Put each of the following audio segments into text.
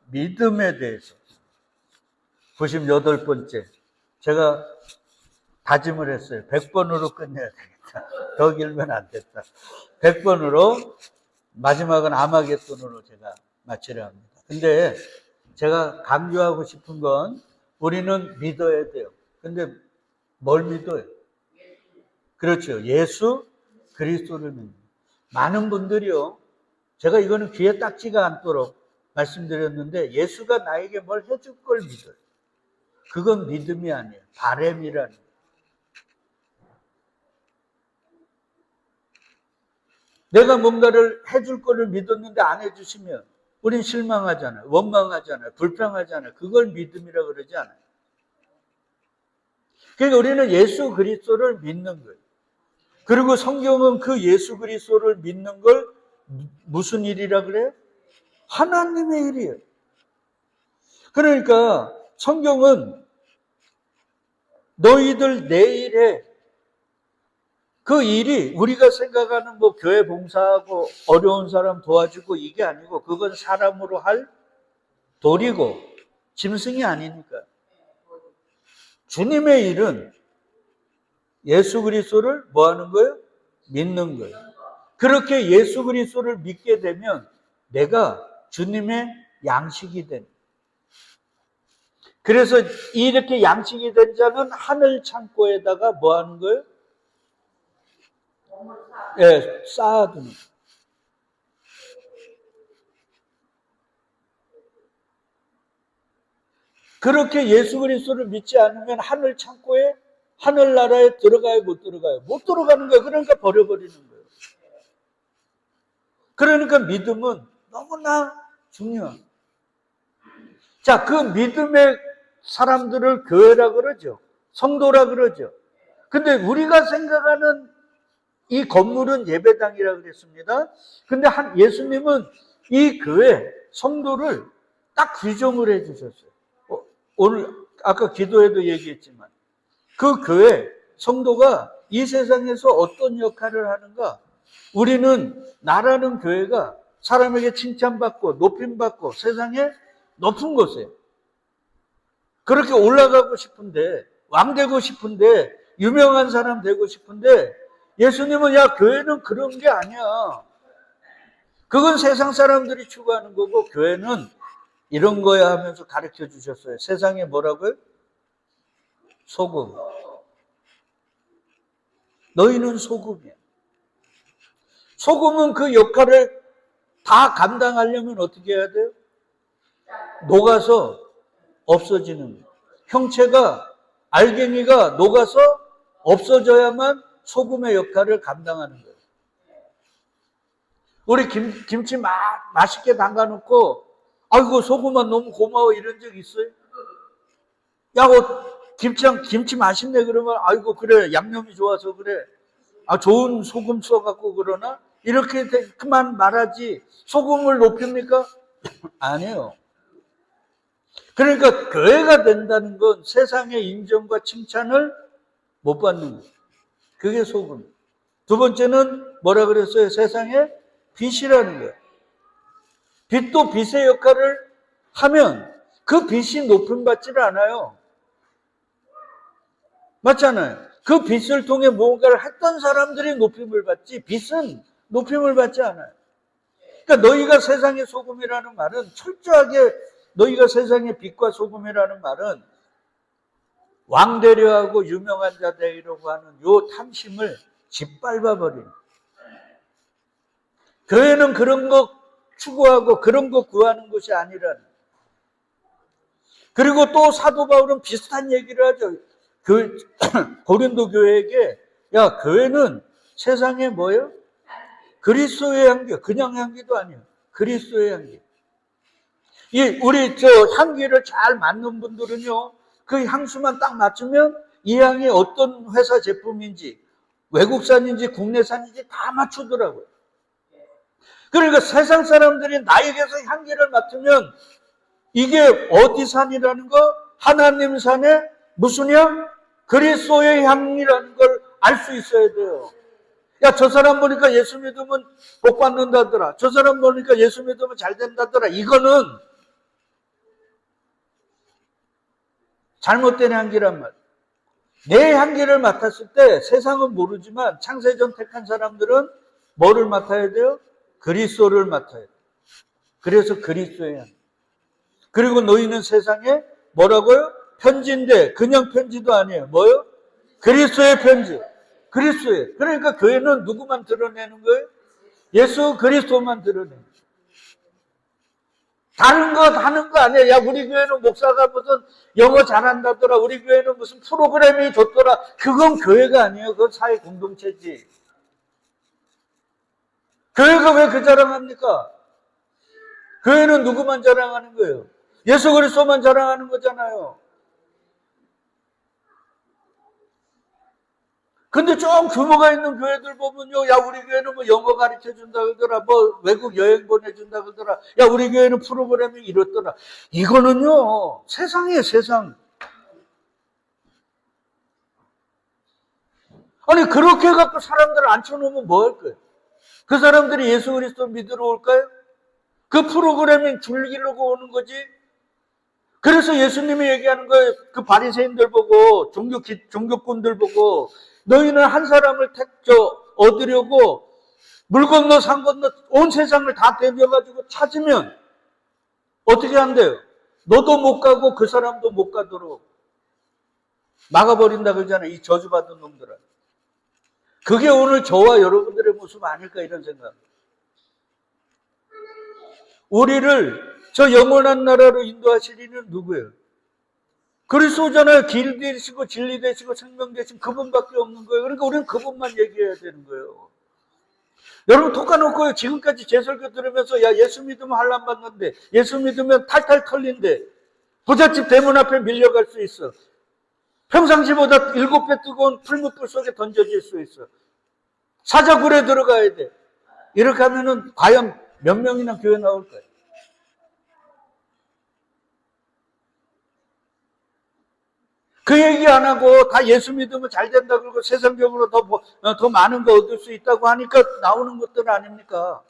믿음에 대해서 98번째 제가 다짐을 했어요. 100번으로 끝내야 되겠다. 더 길면 안 됐다. 100번으로 마지막은 아마겟돈으로 제가 마치려 합니다. 근데 제가 강조하고 싶은 건 우리는 믿어야 돼요. 근데 뭘 믿어요? 그렇죠. 예수 그리스도를 믿는. 많은 분들이요. 제가 이거는 귀에 딱지가 않도록 말씀드렸는데 예수가 나에게 뭘 해줄 걸 믿어요. 그건 믿음이 아니에요. 바램이라는 거예요. 내가 뭔가를 해줄 거를 믿었는데 안 해주시면 우린 실망하잖아요. 원망하잖아요. 불평하잖아요. 그걸 믿음이라고 그러지 않아요. 그러니까 우리는 예수 그리스도를 믿는 거예요. 그리고 성경은 그 예수 그리스도를 믿는 걸 무슨 일이라 그래요? 하나님의 일이에요. 그러니까 성경은 너희들 내일에 그 일이 우리가 생각하는 뭐 교회 봉사하고 어려운 사람 도와주고 이게 아니고 그건 사람으로 할 도리고 짐승이 아니니까. 주님의 일은 예수 그리스도를 뭐 하는 거예요? 믿는 거예요. 그렇게 예수 그리스도를 믿게 되면 내가 주님의 양식이 된. 그래서 이렇게 양식이 된 자는 하늘 창고에다가 뭐 하는 거예요? 예, 쌓아두는. 그렇게 예수 그리스도를 믿지 않으면 하늘 창고에, 하늘나라에 들어가요, 못 들어가요? 못 들어가는 거예요. 그러니까 버려버리는 거예요. 그러니까 믿음은 너무나 중요한. 자, 그 믿음의 사람들을 교회라 그러죠. 성도라 그러죠. 근데 우리가 생각하는 이 건물은 예배당이라 그랬습니다. 근데 예수님은 이 교회 성도를 딱 규정을 해 주셨어요. 오늘 아까 기도에도 얘기했지만 그 교회 성도가 이 세상에서 어떤 역할을 하는가? 우리는 나라는 교회가 사람에게 칭찬받고 높임받고 세상에 높은 곳이에요. 그렇게 올라가고 싶은데 왕 되고 싶은데 유명한 사람 되고 싶은데 예수님은 야 교회는 그런 게 아니야. 그건 세상 사람들이 추구하는 거고 교회는 이런 거야 하면서 가르쳐 주셨어요. 세상에 뭐라고요? 소금. 너희는 소금이야. 소금은 그 역할을 다 감당하려면 어떻게 해야 돼요? 녹아서 없어지는 거예요. 형체가 알갱이가 녹아서 없어져야만 소금의 역할을 감당하는 거예요. 우리 김치 맛있게 담가놓고 아이고 소금아 너무 고마워 이런 적 있어요? 야 김치 맛있네 그러면 아이고 그래 양념이 좋아서 그래 아 좋은 소금 써갖고 그러나? 이렇게 그만 말하지 소금을 높입니까? 아니에요. 그러니까 교회가 된다는 건 세상의 인정과 칭찬을 못 받는 거예요. 그게 소금. 두 번째는 뭐라 그랬어요? 세상의 빛이라는 거예요. 빛도 빛의 역할을 하면 그 빛이 높임받지를 않아요. 맞잖아요. 그 빛을 통해 무언가를 했던 사람들이 높임을 받지 빛은 높임을 받지 않아요. 그러니까 너희가 세상의 소금이라는 말은 철저하게 너희가 세상의 빛과 소금이라는 말은 왕 되려 하고 유명한 자 되려고 하는 요 탐심을 짓밟아버리는. 교회는 그런 거 추구하고 그런 거 구하는 것이 아니라는. 그리고 또 사도 바울은 비슷한 얘기를 하죠. 고린도 교회에게 야 교회는 세상에 뭐예요? 그리스도의 향기, 그냥 향기도 아니에요. 그리스도의 향기. 우리 향기를 잘 맡는 분들은요, 그 향수만 딱 맞추면 이 향이 어떤 회사 제품인지, 외국산인지 국내산인지 다 맞추더라고요. 그러니까 세상 사람들이 나에게서 향기를 맡으면 이게 어디 산이라는 거? 하나님 산의 무슨 향? 그리스도의 향이라는 걸 알 수 있어야 돼요. 야, 저 사람 보니까 예수 믿으면 복 받는다더라. 저 사람 보니까 예수 믿으면 잘 된다더라. 이거는 잘못된 향기란 말. 내 향기를 맡았을 때 세상은 모르지만 창세전 택한 사람들은 뭐를 맡아야 돼요? 그리스도를 맡아야 돼요. 그래서 그리스도의 향기. 그리고 너희는 세상에 뭐라고요? 편지인데 그냥 편지도 아니에요. 뭐요? 그리스도의 편지. 그리스도의. 그러니까 교회는 누구만 드러내는 거예요? 예수 그리스도만 드러내는 거예요. 다른 거 하는 거 아니야. 야, 우리 교회는 목사가 무슨 영어 잘한다더라. 우리 교회는 무슨 프로그램이 좋더라. 그건 교회가 아니에요. 그건 사회 공동체지. 교회가 왜 그 자랑합니까? 교회는 누구만 자랑하는 거예요? 예수 그리스도만 자랑하는 거잖아요. 근데 좀 규모가 있는 교회들 보면요, 야, 우리 교회는 뭐 영어 가르쳐 준다 그러더라, 뭐 외국 여행 보내준다 그러더라, 야, 우리 교회는 프로그램이 이렇더라. 이거는요, 세상이에요, 세상. 아니, 그렇게 해갖고 사람들을 앉혀놓으면 뭐 할 거예요? 그 사람들이 예수 그리스도 믿으러 올까요? 그 프로그램이 즐기려고 오는 거지. 그래서 예수님이 얘기하는 거예요. 그 바리새인들 보고, 종교꾼들 보고, 너희는 한 사람을 얻으려고 물 건너 산 건너 온 세상을 다 대비해가지고 찾으면 어떻게 한대요? 너도 못 가고 그 사람도 못 가도록 막아버린다 그러잖아요. 이 저주받은 놈들은. 그게 오늘 저와 여러분들의 모습 아닐까 이런 생각. 우리를 저 영원한 나라로 인도하실 이는 누구예요? 그리스도잖아요. 길 되시고 진리 되시고 생명 되신 그분밖에 없는 거예요. 그러니까 우리는 그분만 얘기해야 되는 거예요. 여러분 톡까놓고 지금까지 제 설교 들으면서 야, 예수 믿으면 환난 받는데, 예수 믿으면 탈탈 털린데, 부잣집 대문 앞에 밀려갈 수 있어. 평상시보다 7배 뜨거운 풀무불 속에 던져질 수 있어. 사자굴에 들어가야 돼. 이렇게 하면은 과연 몇 명이나 교회 나올 거예요? 그 얘기 안 하고 다 예수 믿으면 잘 된다 그러고 세상적으로 더 많은 거 얻을 수 있다고 하니까 나오는 것들 아닙니까?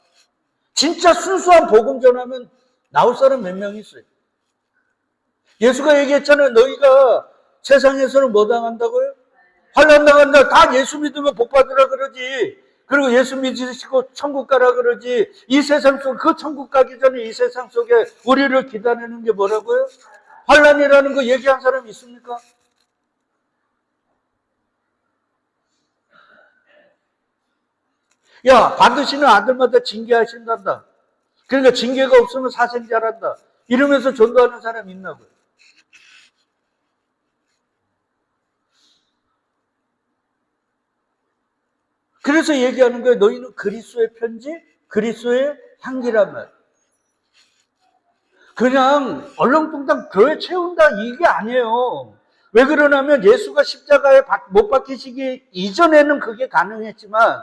진짜 순수한 복음 전하면 나올 사람 몇 명 있어요? 예수가 얘기했잖아요. 너희가 세상에서는 뭐 당한다고요? 환난 당한다. 다 예수 믿으면 복 받으라 그러지. 그리고 예수 믿으시고 천국 가라 그러지. 이 세상 속, 그 천국 가기 전에 이 세상 속에 우리를 기다리는 게 뭐라고요? 환난이라는 거 얘기한 사람 있습니까? 야, 받으시는 아들마다 징계하신단다. 그러니까 징계가 없으면 사생자란다. 이러면서 전도하는 사람 있나고요? 그래서 얘기하는 거예요. 너희는 그리스도의 편지, 그리스도의 향기란 말. 그냥 얼렁뚱땅 교회 채운다 이게 아니에요. 왜 그러냐면 예수가 십자가에 못 박히시기 이전에는 그게 가능했지만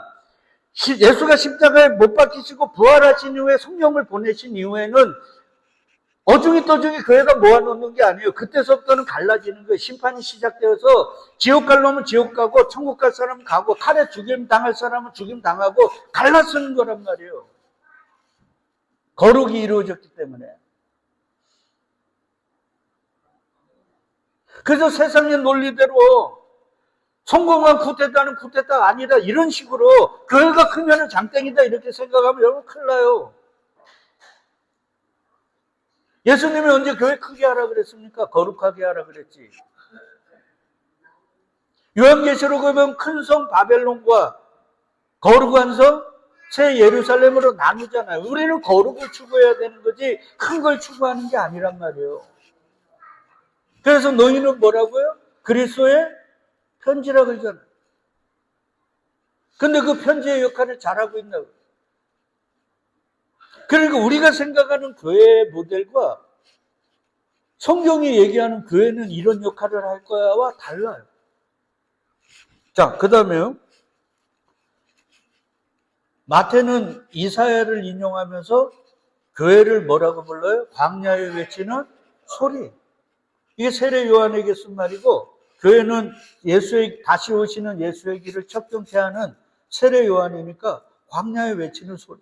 예수가 십자가에 못 박히시고 부활하신 이후에 성령을 보내신 이후에는 어중이 떠중이 교회가 모아놓는 게 아니에요. 그때서부터는 갈라지는 거예요. 심판이 시작되어서 지옥 갈 놈은 지옥 가고 천국 갈 사람은 가고 칼에 죽임 당할 사람은 죽임 당하고 갈라쓰는 거란 말이에요. 거룩이 이루어졌기 때문에. 그래서 세상의 논리대로 성공한 쿠데타는 쿠데타가 아니다 이런 식으로 교회가 크면 장땡이다 이렇게 생각하면 여러분 큰일 나요. 예수님이 언제 교회 크게 하라 그랬습니까? 거룩하게 하라 그랬지. 요한계시록에 보면 큰 성 바벨론과 거룩한 성 새 예루살렘으로 나누잖아요. 우리는 거룩을 추구해야 되는 거지 큰 걸 추구하는 게 아니란 말이에요. 그래서 너희는 뭐라고요? 그리스도의 편지라 그러잖아요. 근데 그 편지의 역할을 잘하고 있나고. 그러니까 우리가 생각하는 교회의 모델과 성경이 얘기하는 교회는 이런 역할을 할 거야와 달라요. 자, 그 다음에요. 마태는 이사야를 인용하면서 교회를 뭐라고 불러요? 광야에 외치는 소리. 이게 세례 요한에게 쓴 말이고 교회는 다시 오시는 예수의 길을 척경케 하는 세례 요한이니까 광야에 외치는 소리.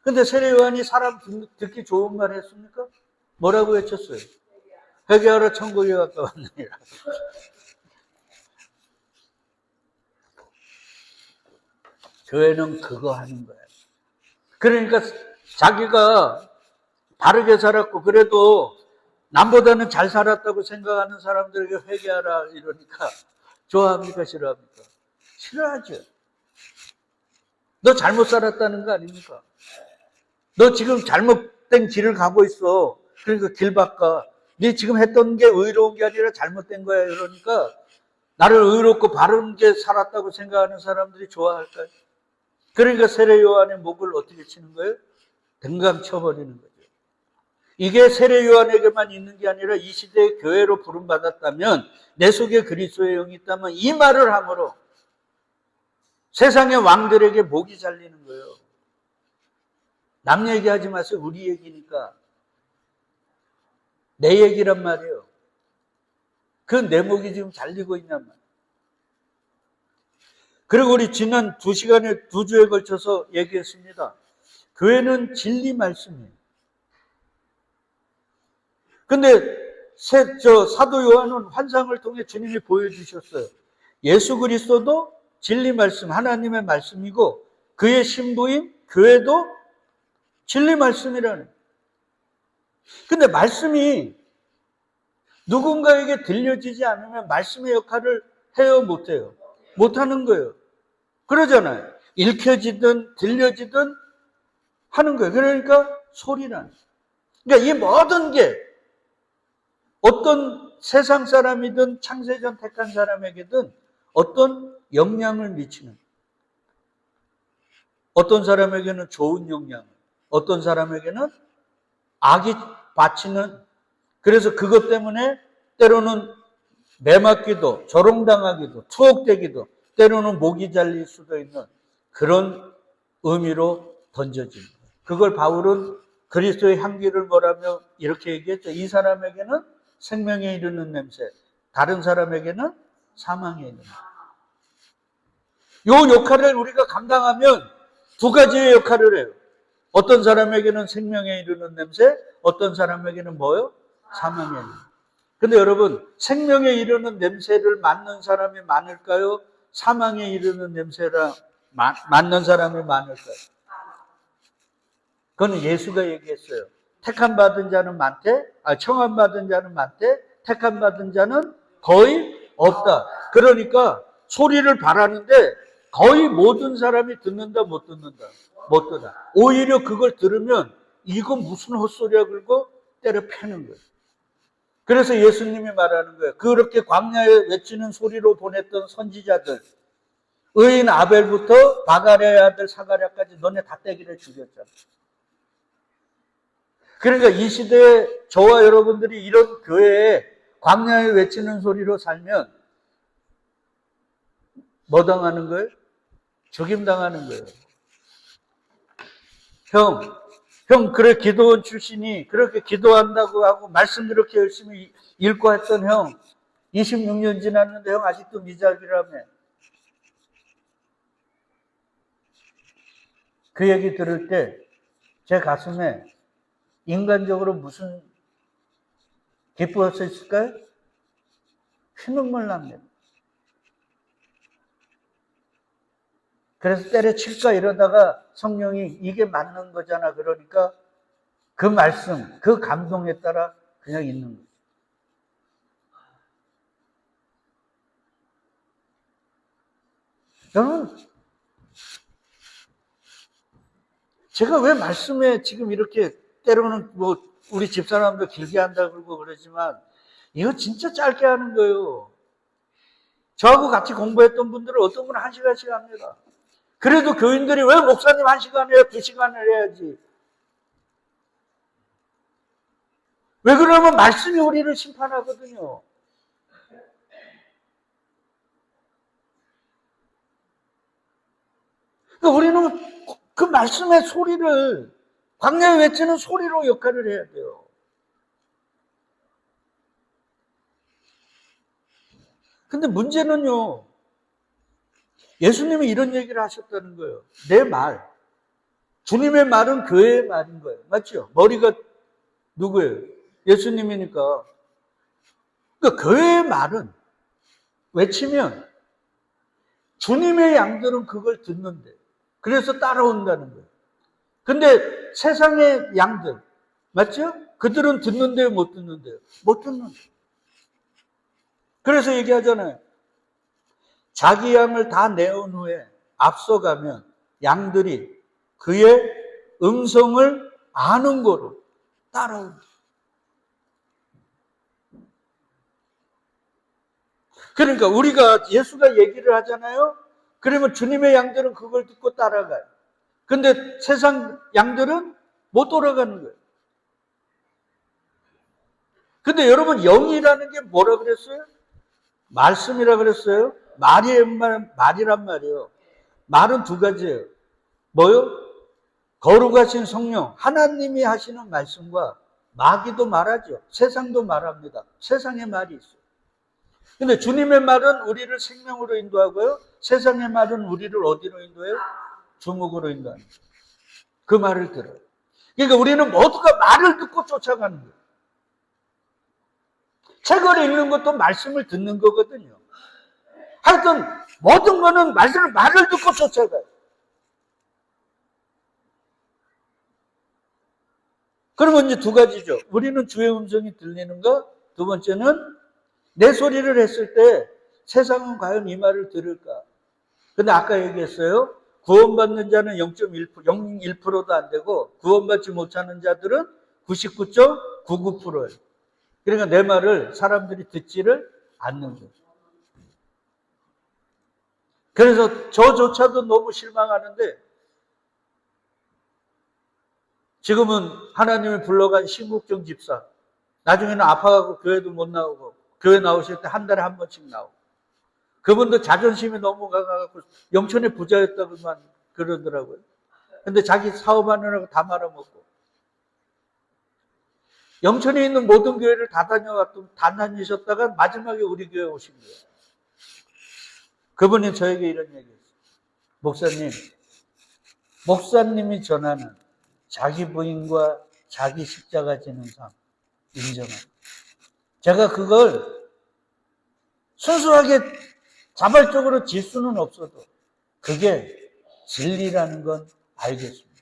근데 세례 요한이 사람 듣기 좋은 말 했습니까? 뭐라고 외쳤어요? 회개하라 천국에 가까웠느니라. 교회는 그거 하는 거예요. 그러니까 자기가 바르게 살았고 그래도 남보다는 잘 살았다고 생각하는 사람들에게 회개하라 이러니까 좋아합니까? 싫어합니까? 싫어하죠. 너 잘못 살았다는 거 아닙니까? 너 지금 잘못된 길을 가고 있어. 그러니까 길 바꿔. 네 지금 했던 게 의로운 게 아니라 잘못된 거야. 이러니까 나를 의롭고 바른 게 살았다고 생각하는 사람들이 좋아할까요? 그러니까 세례 요한의 목을 어떻게 치는 거예요? 등강 쳐버리는 거죠. 이게 세례 요한에게만 있는 게 아니라 이 시대의 교회로 부름받았다면, 내 속에 그리스도의 영이 있다면 이 말을 함으로 세상의 왕들에게 목이 잘리는 거예요. 남 얘기하지 마세요. 우리 얘기니까. 내 얘기란 말이에요. 그 내 목이 지금 잘리고 있냔 말이에요. 그리고 우리 지난 2시간에 2주에 걸쳐서 얘기했습니다. 교회는 진리 말씀이에요. 근데 사도 요한은 환상을 통해 주님이 보여주셨어요. 예수 그리스도도 진리 말씀, 하나님의 말씀이고 그의 신부인 교회도 진리 말씀이라는. 근데 말씀이 누군가에게 들려지지 않으면 말씀의 역할을 해요, 못해요? 못하는 거예요. 그러잖아요. 읽혀지든 들려지든 하는 거예요. 그러니까 소리라는. 그러니까 이 모든 게 어떤 세상 사람이든 창세전 택한 사람에게든 어떤 영향을 미치는, 어떤 사람에게는 좋은 영향을, 어떤 사람에게는 악이 바치는. 그래서 그것 때문에 때로는 매맞기도, 조롱당하기도, 투옥되기도, 때로는 목이 잘릴 수도 있는 그런 의미로 던져진 거예요. 그걸 바울은 그리스도의 향기를 뭐라며 이렇게 얘기했죠. 이 사람에게는 생명에 이르는 냄새, 다른 사람에게는 사망에 이르는. 이 역할을 우리가 감당하면 두 가지의 역할을 해요. 어떤 사람에게는 생명에 이르는 냄새, 어떤 사람에게는 뭐요? 사망에 이르는. 근데 여러분, 생명에 이르는 냄새를 맡는 사람이 많을까요? 사망에 이르는 냄새를 맡는 사람이 많을까요? 그건 예수가 얘기했어요. 택함 받은 자는 많대, 청함 받은 자는 많대, 택함 받은 자는 거의 없다. 그러니까 소리를 바라는데 거의 모든 사람이 듣는다, 못 듣는다? 못 듣다. 오히려 그걸 들으면 이거 무슨 헛소리야 그러고 때려 패는 거예요. 그래서 예수님이 말하는 거예요. 그렇게 광야에 외치는 소리로 보냈던 선지자들, 의인 아벨부터 바가랴의 아들 사가랴까지 너네 다 떼기를 죽였잖아. 그러니까 이 시대에 저와 여러분들이 이런 교회에 광야에 외치는 소리로 살면 뭐 당하는 거예요? 죽임 당하는 거예요. 형 그래 기도원 출신이 그렇게 기도한다고 하고 말씀 그렇게 열심히 읽고 했던 형 26년 지났는데 형 아직도 미잡이라며. 그 얘기 들을 때 제 가슴에 인간적으로 무슨 기뻤을까요? 피눈물 납니다. 그래서 때려칠까 이러다가 성령이 이게 맞는 거잖아. 그러니까 그 말씀, 그 감동에 따라 그냥 있는 거죠. 여러분, 제가 왜 말씀에 지금 이렇게 때로는 뭐 우리 집사람도 길게 한다 그러고 그러지만 이거 진짜 짧게 하는 거예요. 저하고 같이 공부했던 분들은 어떤 분은 1시간씩 합니다. 그래도 교인들이 왜 목사님 1시간 해요? 2시간을 해야지. 왜 그러면 말씀이 우리를 심판하거든요. 그러니까 우리는 그 말씀의 소리를 광야에 외치는 소리로 역할을 해야 돼요. 근데 문제는요, 예수님이 이런 얘기를 하셨다는 거예요. 내 말, 주님의 말은 교회의 말인 거예요. 맞죠? 머리가 누구예요? 예수님이니까. 그러니까 교회의 말은 외치면 주님의 양들은 그걸 듣는데 그래서 따라온다는 거예요. 근데 세상의 양들 맞죠? 그들은 듣는데요, 못 듣는데요? 못 듣는데. 그래서 얘기하잖아요. 자기 양을 다 내온 후에 앞서가면 양들이 그의 음성을 아는 거로 따라온다. 그러니까 우리가 예수가 얘기를 하잖아요. 그러면 주님의 양들은 그걸 듣고 따라가요. 근데 세상 양들은 못 돌아가는 거예요. 근데 여러분 영이라는 게 뭐라 그랬어요? 말씀이라 그랬어요? 말이란 말이에요. 말은 두 가지예요. 뭐요? 거룩하신 성령, 하나님이 하시는 말씀과 마귀도 말하죠. 세상도 말합니다. 세상의 말이 있어요. 근데 주님의 말은 우리를 생명으로 인도하고요. 세상의 말은 우리를 어디로 인도해요? 주목으로 인도하는 거예요. 그 말을 들어요. 그러니까 우리는 모두가 말을 듣고 쫓아가는 거예요. 책을 읽는 것도 말씀을 듣는 거거든요. 하여튼 모든 거는 말을 듣고 쫓아가요. 그러면 이제 두 가지죠. 우리는 주의 음성이 들리는 것. 두 번째는 내 소리를 했을 때 세상은 과연 이 말을 들을까? 근데 아까 얘기했어요. 구원받는 자는 0.1%도 안 되고 구원받지 못하는 자들은 99.99%예요. 그러니까 내 말을 사람들이 듣지를 않는 거죠. 그래서 저조차도 너무 실망하는데 지금은 하나님을 불러간 신국정 집사 나중에는 아파가고 교회도 못 나오고 교회 나오실 때 한 달에 한 번씩 나오고 그분도 자존심이 너무 강해갖고 영천의 부자였다고만 그러더라고요. 근데 자기 사업하느라고 다 말아먹고 영천에 있는 모든 교회를 다 다니셨다가 마지막에 우리 교회 오신 거예요. 그분이 저에게 이런 얘기했어요. 목사님이 전하는 자기 부인과 자기 십자가 지는 삶 인정합니다. 제가 그걸 순수하게 자발적으로 질 수는 없어도 그게 진리라는 건 알겠습니다.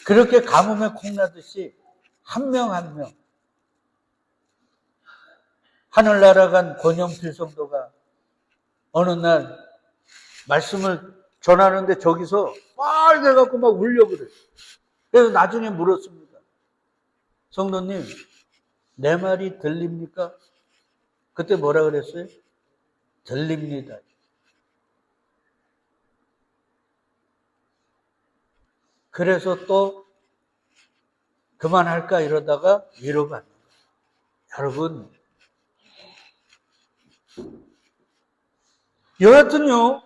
그렇게 가뭄에 콩나듯이 한 명 한 명 하늘나라 간 권영필 성도가 어느 날 말씀을 전하는데 저기서 빨개갖고 막 울려 그래요. 그래서 나중에 물었습니다. 성도님, 내 말이 들립니까? 그때 뭐라 그랬어요? 들립니다. 그래서 또 그만할까 이러다가 위로가 안 돼요. 여러분, 여하튼요,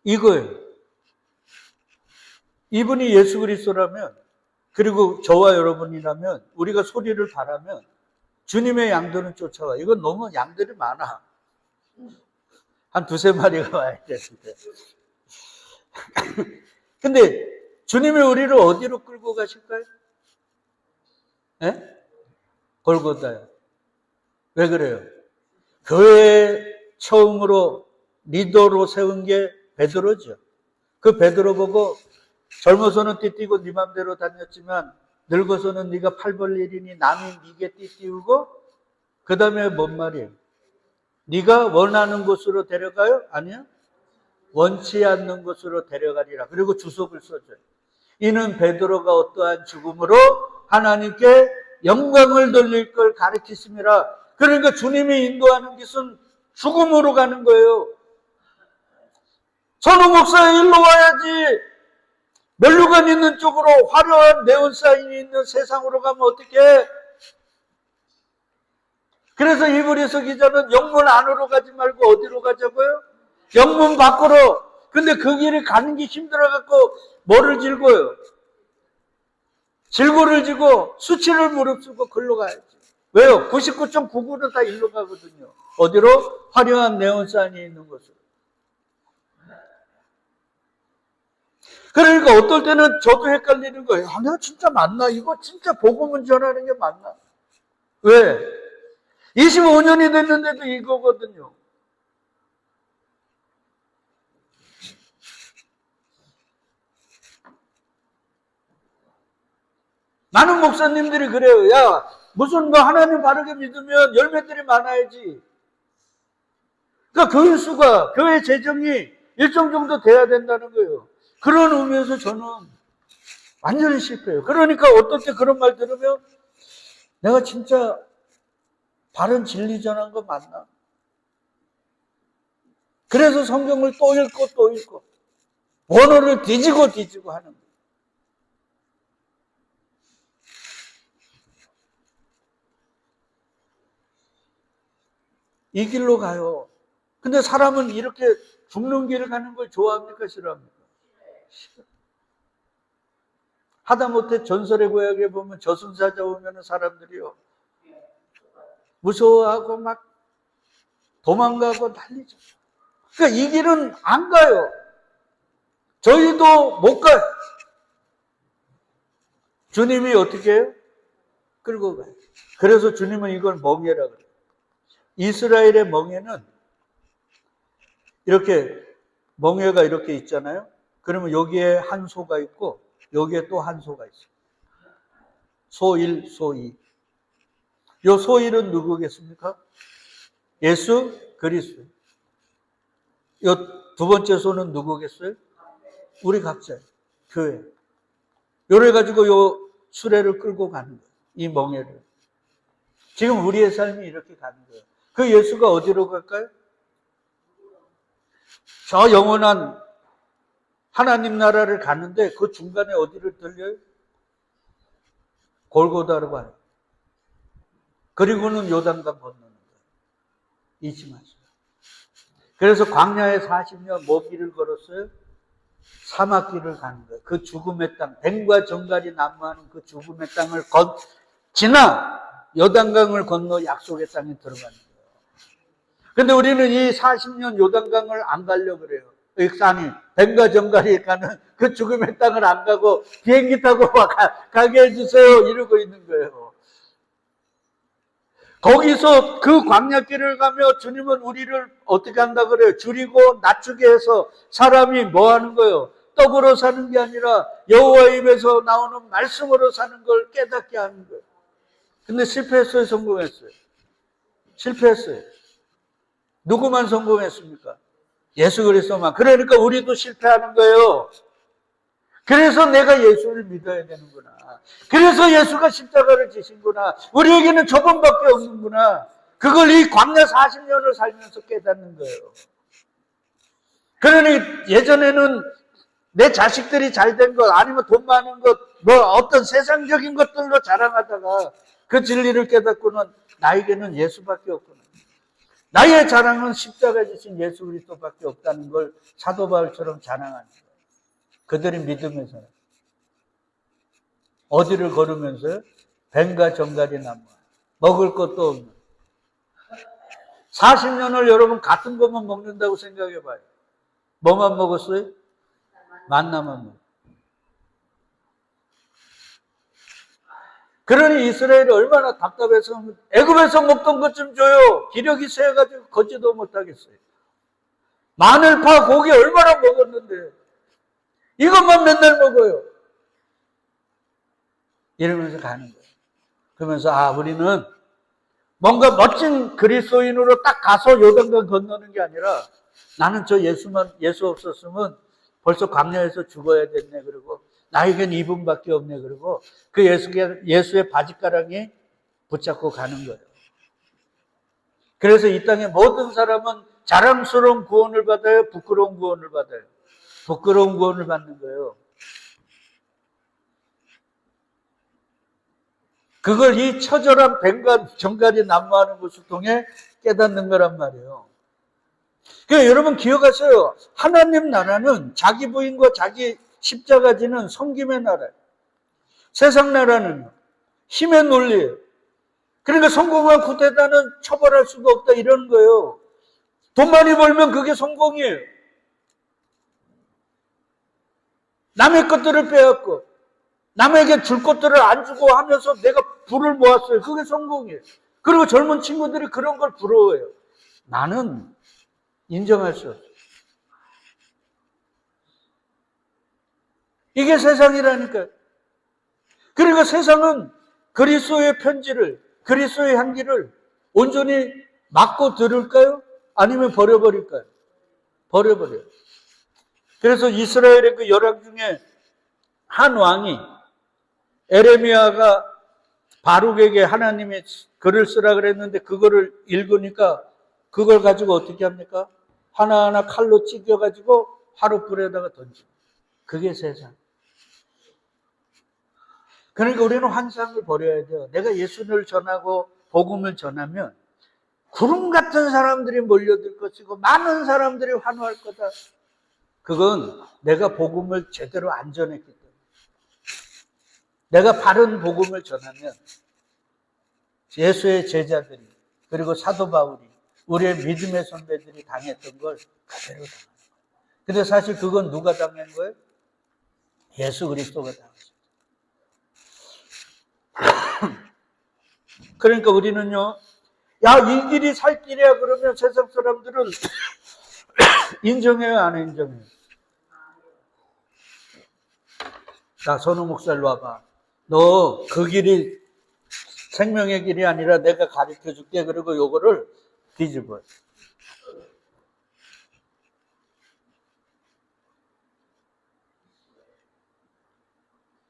이거예요. 이분이 예수 그리스도라면, 그리고 저와 여러분이라면, 우리가 소리를 바라면, 주님의 양들은 쫓아와. 이건 너무 양들이 많아. 한 두세 마리가 와야 되는데. 근데, 주님이 우리를 어디로 끌고 가실까요? 예? 골고다요. 왜 그래요? 교회에 처음으로 리더로 세운 게 베드로죠. 그 베드로 보고 젊어서는 띠띠고 네 맘대로 다녔지만 늙어서는 네가 팔 벌 일이니 남이 네게 띠띠우고 그 다음에 뭔 말이에요? 네가 원하는 곳으로 데려가요? 아니요. 원치 않는 곳으로 데려가리라. 그리고 주석을 써줘요. 이는 베드로가 어떠한 죽음으로 하나님께 영광을 돌릴 걸 가르치심이라. 그러니까 주님이 인도하는 것은 죽음으로 가는 거예요. 선우 목사 일로 와야지. 면류관 있는 쪽으로 화려한 네온사인이 있는 세상으로 가면 어떡해? 그래서 이브리서 기자는 영문 안으로 가지 말고 어디로 가자고요? 영문 밖으로. 근데 그 길을 가는 게 힘들어갖고 뭐를 질고요? 질고를 지고 수치를 무릅쓰고 글로 가야지. 왜요? 99.99는 다 일로 가거든요. 어디로? 화려한 네온사인이 있는 곳으로. 그러니까 어떨 때는 저도 헷갈리는 거예요. 아, 내가 진짜 맞나? 이거 진짜 복음을 전하는 게 맞나? 왜? 25년이 됐는데도 이거거든요. 많은 목사님들이 그래요. 야, 무슨 뭐 하나님 바르게 믿으면 열매들이 많아야지. 그러니까 교인 수가, 교회 재정이 일정 정도 돼야 된다는 거예요. 그런 의미에서 저는 완전히 실패해요. 그러니까 어떨 때 그런 말 들으면 내가 진짜 바른 진리 전한 거 맞나? 그래서 성경을 또 읽고 또 읽고 원어를 뒤지고 하는 거예요. 이 길로 가요. 근데 사람은 이렇게 죽는 길을 가는 걸 좋아합니까? 싫어합니까? 싫어. 하다못해 전설의 고향에 보면 저승사자 오면 사람들이요. 무서워하고 막 도망가고 난리죠. 그러니까 이 길은 안 가요. 저희도 못 가요. 주님이 어떻게 해요? 끌고 가요. 그래서 주님은 이걸 멍해라 그래요. 이스라엘의 멍해는 이렇게 멍해가 이렇게 있잖아요. 그러면 여기에 한 소가 있고 여기에 또 한 소가 있어요. 소 1, 소 2. 요 소 1은 누구겠습니까? 예수 그리스도. 요 두 번째 소는 누구겠어요? 우리 각자, 교회. 요래 가지고 요 수레를 끌고 가는 거예요. 이 멍해를. 지금 우리의 삶이 이렇게 가는 거예요. 그 예수가 어디로 갈까요? 저 영원한 하나님 나라를 가는데 그 중간에 어디를 들려요? 골고다로 가요. 그리고는 요단강 건너는 거예요. 잊지 마세요. 그래서 광야에 40년 뭐 길을 걸었어요? 사막길을 가는 거예요. 그 죽음의 땅, 뱀과 정갈이 난무하는 그 죽음의 땅을 지나 요단강을 건너 약속의 땅에 들어가는 거예요. 근데 우리는 이 40년 요단강을 안 가려고 그래요. 아니, 뱀과 정갈이 가는 그 죽음의 땅을 안 가고 비행기 타고 가게 해주세요 이러고 있는 거예요. 거기서 그 광야길을 가며 주님은 우리를 어떻게 한다 그래요? 줄이고 낮추게 해서 사람이 뭐 하는 거예요? 떡으로 사는 게 아니라 여호와의 입에서 나오는 말씀으로 사는 걸 깨닫게 하는 거예요. 근데 실패했어요? 성공했어요? 실패했어요. 누구만 성공했습니까? 예수 그리스도만. 그러니까 우리도 실패하는 거예요. 그래서 내가 예수를 믿어야 되는구나. 그래서 예수가 십자가를 지신구나. 우리에게는 저번밖에 없는구나. 그걸 이 광야 40년을 살면서 깨닫는 거예요. 그러니 예전에는 내 자식들이 잘된 것 아니면 돈 많은 것 뭐 어떤 세상적인 것들로 자랑하다가 그 진리를 깨닫고는 나에게는 예수밖에 없구나. 나의 자랑은 십자가 지신 예수 그리스도밖에 없다는 걸 사도 바울처럼 자랑하는 거예요. 그들이 믿음의 사람. 어디를 걸으면서요? 뱀과 정갈이 나무. 먹을 것도 없는. 40년을 여러분 같은 것만 먹는다고 생각해 봐요. 뭐만 먹었어요? 만나만 먹었어요. 그러니 이스라엘이 얼마나 답답해서 애굽에서 먹던 것 좀 줘요. 기력이 세가지고 걷지도 못하겠어요. 마늘파 고기 얼마나 먹었는데 이것만 맨날 먹어요. 이러면서 가는 거예요. 그러면서 우리는 뭔가 멋진 그리스도인으로 딱 가서 요단강 건너는 게 아니라 나는 저 예수 없었으면 벌써 광야에서 죽어야 됐네. 그리고 나에겐 이분밖에 없네. 그리고 그 예수의 바짓가랑이 붙잡고 가는 거예요. 그래서 이 땅의 모든 사람은 자랑스러운 구원을 받아요? 부끄러운 구원을 받아요? 부끄러운 구원을 받는 거예요. 그걸 이 처절한 뱀과 정갈이 난무하는 것을 통해 깨닫는 거란 말이에요. 그러니까 여러분 기억하세요. 하나님 나라는 자기 부인과 자기 십자가 지는 섬김의 나라예요. 세상 나라는 힘의 논리예요. 그러니까 성공한 쿠데타는 처벌할 수가 없다 이런 거예요. 돈 많이 벌면 그게 성공이에요. 남의 것들을 빼앗고 남에게 줄 것들을 안 주고 하면서 내가 부를 모았어요. 그게 성공이에요. 그리고 젊은 친구들이 그런 걸 부러워해요. 나는 인정할 수 없어요. 이게 세상이라니까요. 그러니까 세상은 그리스도의 편지를, 그리스도의 향기를 온전히 맡고 들을까요? 아니면 버려버릴까요? 버려버려요. 그래서 이스라엘의 그 열왕 중에 한 왕이 에레미야가 바룩에게 하나님의 글을 쓰라 그랬는데 그거를 읽으니까 그걸 가지고 어떻게 합니까? 하나하나 칼로 찢겨가지고 화롯불에다가 던지고. 그게 세상. 그러니까 우리는 환상을 버려야 돼요. 내가 예수를 전하고 복음을 전하면 구름 같은 사람들이 몰려들 것이고 많은 사람들이 환호할 거다. 그건 내가 복음을 제대로 안 전했기 때문에. 내가 바른 복음을 전하면 예수의 제자들이 그리고 사도 바울이 우리의 믿음의 선배들이 당했던 걸 그대로 당하는 거예요. 근데 사실 그건 누가 당한 거예요? 예수 그리스도가 당했어요. 그러니까 우리는요, 야, 이 길이 살 길이야 그러면 세상 사람들은 인정해요, 안 인정해요? 자, 선우 목사 일로 와봐. 너 그 길이 생명의 길이 아니라 내가 가르쳐 줄게. 그리고 요거를 뒤집어요.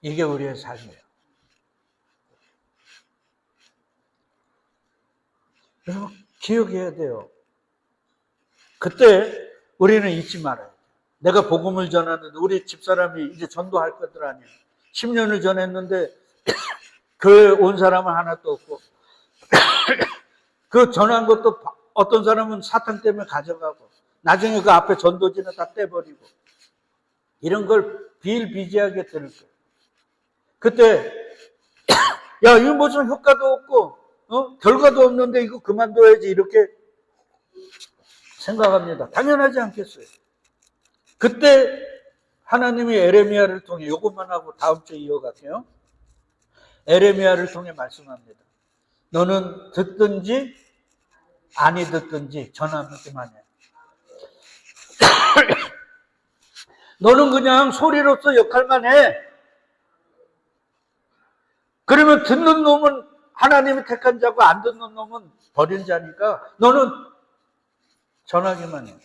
이게 우리의 삶이에요. 여러분, 기억해야 돼요. 그때 우리는 잊지 말아요. 내가 복음을 전하는데 우리 집사람이 이제 전도할 것들 아니에요. 10년을 전했는데 교회에 온 사람은 하나도 없고 그 전한 것도 어떤 사람은 사탕 때문에 가져가고 나중에 그 앞에 전도지는 다 떼버리고 이런 걸 비일비재하게 들을 거예요. 그때 야, 이거 무슨 효과도 없고 결과도 없는데 이거 그만둬야지 이렇게 생각합니다. 당연하지 않겠어요? 그때 하나님이 에레미야를 통해 이것만 하고 다음 주에 이어갈게요. 에레미야를 통해 말씀합니다. 너는 듣든지 아니 듣든지 전하기만 해. 너는 그냥 소리로서 역할만 해. 그러면 듣는 놈은 하나님이 택한 자고 안 듣는 놈은 버린 자니까 너는 전하기만 해.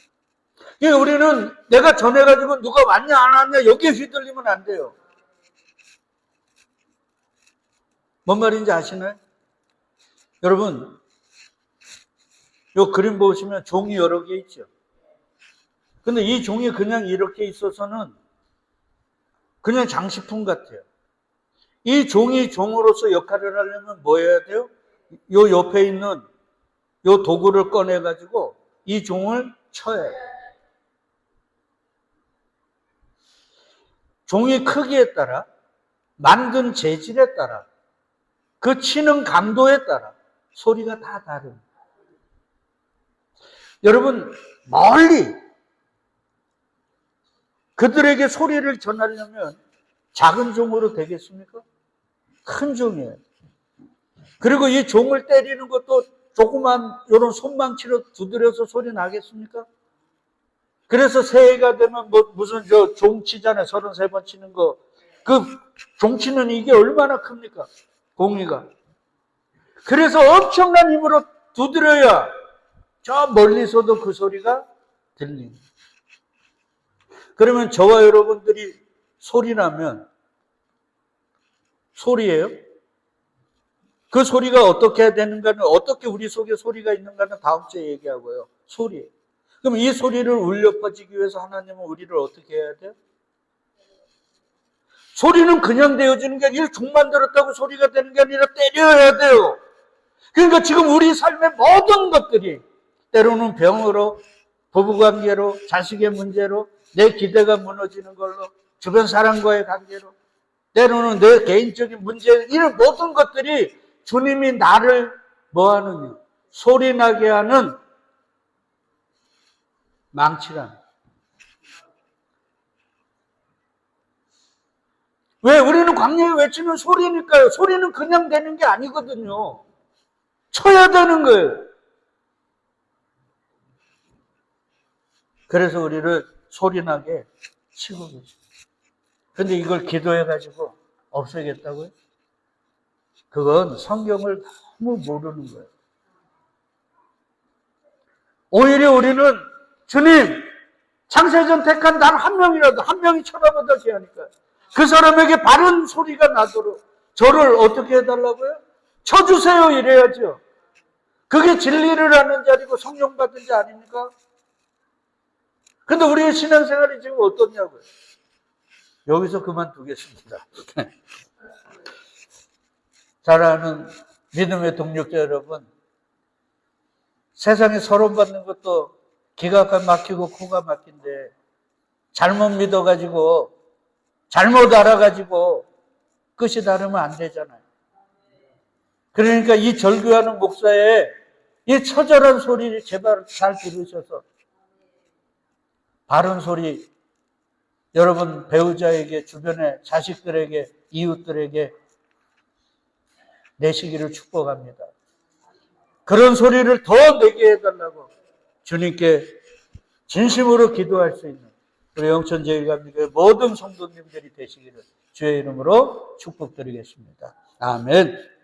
우리는 내가 전해가지고 누가 왔냐 안 왔냐 여기에 휘둘리면 안 돼요. 뭔 말인지 아시나요? 여러분, 요 그림 보시면 종이 여러 개 있죠. 근데 이 종이 그냥 이렇게 있어서는 그냥 장식품 같아요. 이 종이 종으로서 역할을 하려면 뭐 해야 돼요? 요 옆에 있는 요 도구를 꺼내가지고 이 종을 쳐야 해요. 종이 크기에 따라, 만든 재질에 따라, 그 치는 강도에 따라 소리가 다 다릅니다. 여러분, 멀리 그들에게 소리를 전하려면 작은 종으로 되겠습니까? 큰 종이에요. 그리고 이 종을 때리는 것도 조그만 이런 손망치로 두드려서 소리 나겠습니까? 그래서 새해가 되면 무슨 종 치잖아요. 33번 치는 거. 그 종 치는 이게 얼마나 큽니까? 공이가. 그래서 엄청난 힘으로 두드려야 저 멀리서도 그 소리가 들립니다. 그러면 저와 여러분들이 소리 나면 소리예요? 그 소리가 어떻게 되는가는, 어떻게 우리 속에 소리가 있는가는 다음 주에 얘기하고요. 소리예요. 그럼 이 소리를 울려 퍼지기 위해서 하나님은 우리를 어떻게 해야 돼요? 소리는 그냥 되어지는 게 아니라 종만 들었다고 소리가 되는 게 아니라 때려야 돼요. 그러니까 지금 우리 삶의 모든 것들이 때로는 병으로, 부부관계로, 자식의 문제로, 내 기대가 무너지는 걸로, 주변 사람과의 관계로, 때로는 내 개인적인 문제, 이런 모든 것들이 주님이 나를 뭐하느냐? 소리나게 하는 망치란. 왜? 우리는 광야에 외치는 소리니까요. 소리는 그냥 되는 게 아니거든요. 쳐야 되는 거예요. 그래서 우리를 소리나게 치고 계십니다. 근데 이걸 기도해가지고 없애겠다고요? 그건 성경을 너무 모르는 거예요. 오히려 우리는 주님, 창세전 택한 단 한 명이라도, 한 명이 쳐다보다 귀하니까 그 사람에게 바른 소리가 나도록 저를 어떻게 해달라고요? 쳐주세요 이래야죠. 그게 진리를 하는 자리고 성령 받은 자 아닙니까? 근데 우리의 신앙생활이 지금 어떻냐고요? 여기서 그만두겠습니다. 잘 아는 믿음의 동력자 여러분, 세상에 서론 받는 것도 기가 막히고 코가 막힌데 잘못 믿어가지고 잘못 알아가지고 끝이 다르면 안 되잖아요. 그러니까 이 절규하는 목사의 이 처절한 소리를 제발 잘 들으셔서 바른 소리 여러분 배우자에게, 주변의 자식들에게, 이웃들에게 내시기를 축복합니다. 그런 소리를 더 내게 해달라고 주님께 진심으로 기도할 수 있는 우리 영천제일감리교회 모든 성도님들이 되시기를 주의 이름으로 축복드리겠습니다. 아멘.